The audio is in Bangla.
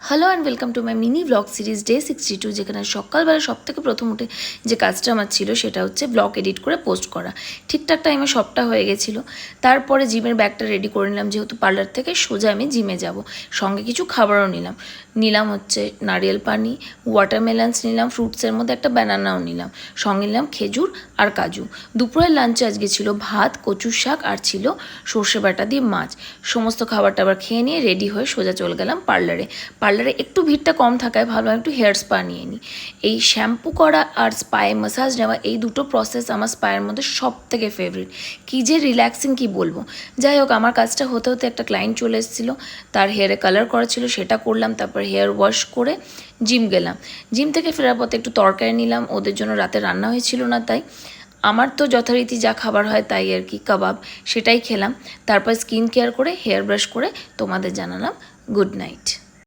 Hello and welcome to my mini blog series day 62, যেখানে সকালবেলা সব থেকে প্রথম উঠে যে কাজটা আমার ছিল সেটা হচ্ছে ব্লগ এডিট করে পোস্ট করা। ঠিকঠাক টাইমে সবটা হয়ে গেছিলো। তারপরে জিমের ব্যাগটা রেডি করে নিলাম, যেহেতু পার্লার থেকে সোজা আমি জিমে যাব। সঙ্গে কিছু খাবারও নিলাম হচ্ছে নারিয়েল পানি, ওয়াটারমেলনস নিলাম, ফ্রুটসের মধ্যে একটা ব্যানানাও নিলাম, সঙ্গে নিলাম খেজুর আর কাজু। দুপুরের লাঞ্চে আজকে ছিল ভাত, কচুর শাক আর ছিল সর্ষে বাটা দিয়ে মাছ। সমস্ত খাবার টাবার খেয়ে নিয়ে রেডি হয়ে সোজা চলে গেলাম পার্লারে একটু ভিড়টা কম থাকায় ভালো একটু হেয়ার স্পা নিয়ে নিই। এই শ্যাম্পু করা আর স্পায়ে ম্যাসাজ নেওয়া, এই দুটো প্রসেস আমার স্পায়ের মধ্যে সব থেকে ফেভারিট। কী যে রিল্যাক্সিং কী বলবো। যাই হোক, আমার কাজটা হতে হতে একটা ক্লায়েন্ট চলে এসেছিলো, তার হেয়ারে কালার করা ছিল, সেটা করলাম। তারপর হেয়ার ওয়াশ করে জিম গেলাম। জিম থেকে ফেরার পথে একটু তরকারি নিলাম, ওদের জন্য রাতে রান্না হয়েছিল না, তাই আমার তো যথারীতি যা খাবার হয় তাই আর কি, কাবাব, সেটাই খেলাম। তারপর স্কিন কেয়ার করে হেয়ার ব্রাশ করে তোমাদের জানালাম গুড নাইট।